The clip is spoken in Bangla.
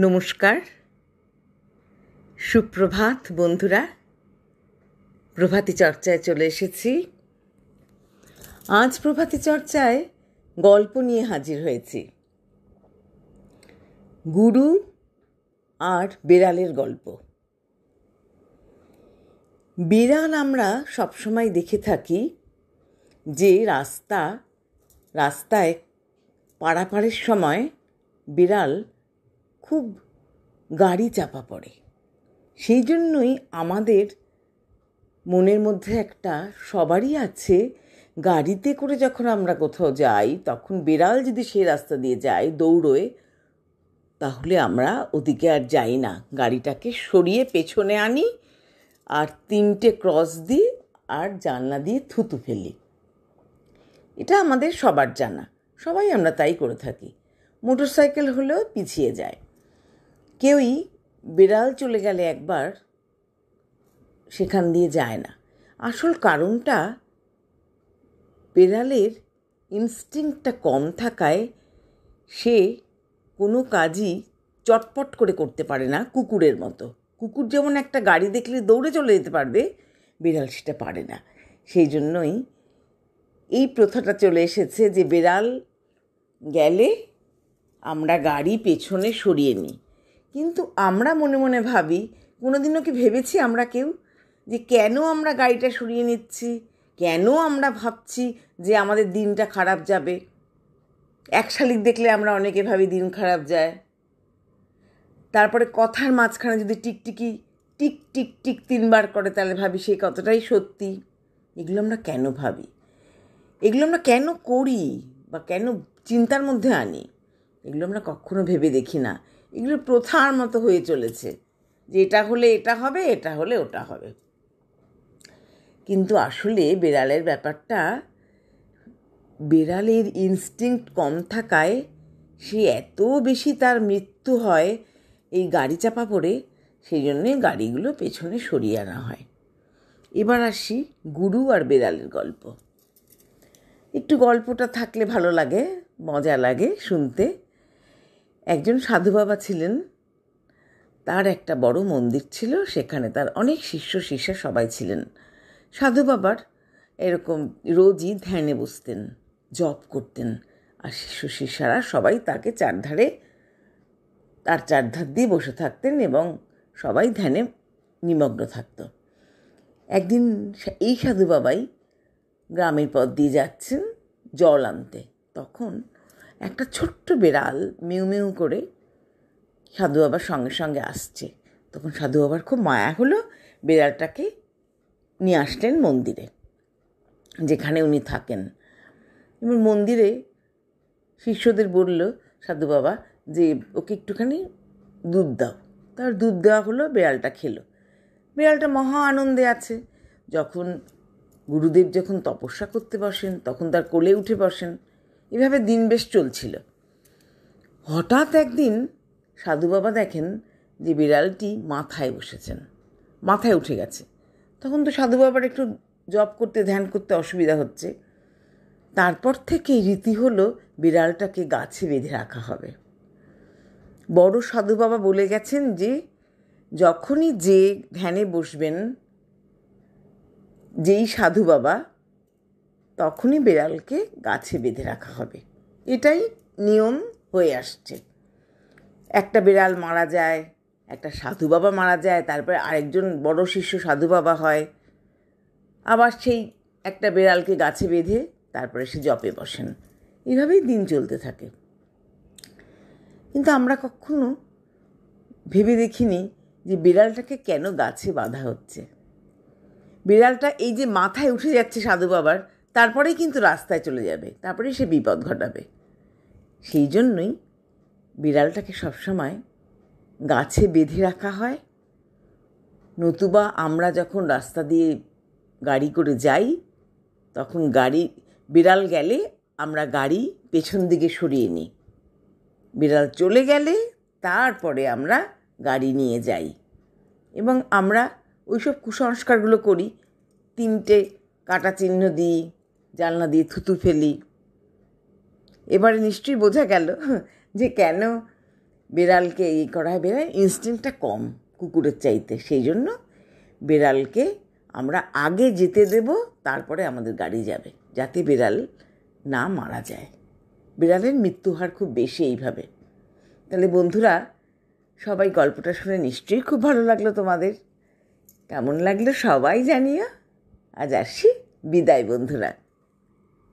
নমস্কার, সুপ্রভাত বন্ধুরা। প্রভাতী চর্চায় চলে এসেছি। আজ প্রভাতী চর্চায় গল্প নিয়ে হাজির হয়েছি। গুরু আর বেড়ালের গল্প। বিড়াল আমরা সবসময় দেখে থাকি যে রাস্তায় পারাপারের সময় বিড়াল খুব গাড়ি চাপা পড়ে। সেই জন্যই আমাদের মনের মধ্যে একটা সবারই আছে, গাড়িতে করে যখন আমরা কোথাও যাই তখন বিড়াল যদি সেই রাস্তা দিয়ে যায় দৌড়োয়, তাহলে আমরা ওদিকে আর যাই না, গাড়িটাকে সরিয়ে পেছনে আনি আর 3টে ক্রস দিই আর জানলা দিয়ে থুতু ফেলি। এটা আমাদের সবার জানা, সবাই আমরা তাই করে থাকি। মোটর সাইকেল হলেও পিছিয়ে যায়। কেউই বিড়াল চলে গেলে একবার সেখান দিয়ে যায় না। আসল কারণটা বিড়ালের ইনস্টিংক্টটা কম থাকায় সে কোনো কাজই চটপট করে করতে পারে না কুকুরের মতো। কুকুর যেমন একটা গাড়ি দেখলে দৌড়ে চলে যেতে পারবে, বিড়াল সেটা পারে না। সেই জন্যই এই প্রথাটা চলে এসেছে যে বিড়াল গেলে আমরা গাড়ি পেছনে সরিয়ে নিই। কিন্তু আমরা মনে মনে ভাবি, কোনোদিনও কি ভেবেছি আমরা কেউ যে কেন আমরা গাড়িটা সরিয়ে নিচ্ছি, কেন আমরা ভাবছি যে আমাদের দিনটা খারাপ যাবে? এক শালিক দেখলে আমরা অনেকে ভাবি দিন খারাপ যায়। তারপরে কথার মাঝখানে যদি টিকটিকি টিক টিক টিক 3বার করে তাহলে ভাবি সেই কতটাই সত্যি। এগুলো আমরা কেন ভাবি, এগুলো আমরা কেন করি বা কেন চিন্তার মধ্যে আনি, এগুলো আমরা কখনো ভেবে দেখি না। এগুলো প্রথার মতো হয়ে চলেছে যে এটা হলে এটা হবে, এটা হলে ওটা হবে। কিন্তু আসলে বিড়ালের ব্যাপারটা, বিড়ালের ইনস্টিংক্ট কম থাকায় সে এত বেশি তার মৃত্যু হয় এই গাড়ি চাপা পড়ে, সেই জন্যে গাড়িগুলো পেছনে সরিয়ে আনা হয়। এবার আসি গুরু আর বিড়ালের গল্প। একটু গল্পটা থাকলে ভালো লাগে, মজা লাগে শুনতে। একজন সাধু বাবা ছিলেন, তার একটা বড় মন্দির ছিল, সেখানে তার অনেক শিষ্য শিষ্যা সবাই ছিলেন। সাধু বাবার এরকম রোজই ধ্যানে বসতেন, জপ করতেন, আর শিষ্য শিষ্যারা সবাই তাকে তার চারধার দিয়ে বসে থাকতেন এবং সবাই ধ্যানে নিমগ্ন থাকত। একদিন এই সাধু বাবাই গ্রামের পথ দিয়ে যাচ্ছেন জল আনতে। তখন একটা ছোট্ট বিড়াল মিউ মিউ করে সাধু বাবার সঙ্গে সঙ্গে আসছে। তখন সাধু বাবার খুব মায়া হলো, বিড়ালটাকে নিয়ে আসলেন মন্দিরে, যেখানে উনি থাকেন। এবার মন্দিরে শিষ্যদের বলল সাধু বাবা যে ওকে একটুখানি দুধ দাও। তার দুধ দেওয়া হলো, বিড়ালটা খেলো। বিড়ালটা মহা আনন্দে আছে। গুরুদেব যখন তপস্যা করতে বসেন তখন তার কোলে উঠে বসেন। এভাবে দিন বেশ চলছিল। হঠাৎ একদিন সাধু বাবা দেখেন যে বিড়ালটি মাথায় বসেছেন, মাথায় উঠে গেছে। তখন তো সাধু বাবার একটু জপ করতে ধ্যান করতে অসুবিধা হচ্ছে। তারপর থেকেই রীতি হলো বিড়ালটাকে গাছে বেঁধে রাখা হবে। বড় সাধু বাবা বলে গেছেন যে যখনই যে ধ্যানে বসবেন যেই সাধু বাবা, তখনই বিড়ালকে গাছে বেঁধে রাখা হবে। এটাই নিয়ম হয়ে আসছে। একটা বিড়াল মারা যায়, একটা সাধু বাবা মারা যায়, তারপরে আরেকজন বড় শিষ্য সাধু বাবা হয়, আবার সেই একটা বিড়ালকে গাছে বেঁধে তারপরে সে জপে বসেন। এভাবেই দিন চলতে থাকে। কিন্তু আমরা কখনো ভেবে দেখিনি যে বিড়ালটাকে কেন গাছে বাঁধা হচ্ছে। বিড়ালটা এই যে মাথায় উঠে যাচ্ছে সাধু বাবার, তারপরেই কিন্তু রাস্তায় চলে যাবে, তারপরেই সে বিপদ ঘটাবে। সেই জন্যই বিড়ালটাকে সবসময় গাছে বেঁধে রাখা হয়। নতুবা আমরা যখন রাস্তা দিয়ে গাড়ি করে যাই তখন বিড়াল গেলে আমরা গাড়ি পেছন দিকে সরিয়ে নিই। বিড়াল চলে গেলে তারপরে আমরা গাড়ি নিয়ে যাই এবং আমরা ওইসব কুসংস্কারগুলো করি। 3টে কাটা চিহ্ন দিই, জানলা দিয়ে থুতু ফেলি। এবারে নিশ্চয়ই বোঝা গেল যে কেন বেড়ালকে এই করা হয়, বেড়াল ইনস্টিংক্টটা কম কুকুরের চাইতে, সেই জন্য বেড়ালকে আমরা আগে যেতে দেব, তারপরে আমাদের গাড়ি যাবে, যাতে বেড়াল না মারা যায়। বিড়ালের মৃত্যু হার খুব বেশি এইভাবে। তাহলে বন্ধুরা, সবাই গল্পটা শুনে নিশ্চয়ই খুব ভালো লাগলো তোমাদের। কেমন লাগলো সবাই জানিও। আজ আসি, বিদায় বন্ধুরা।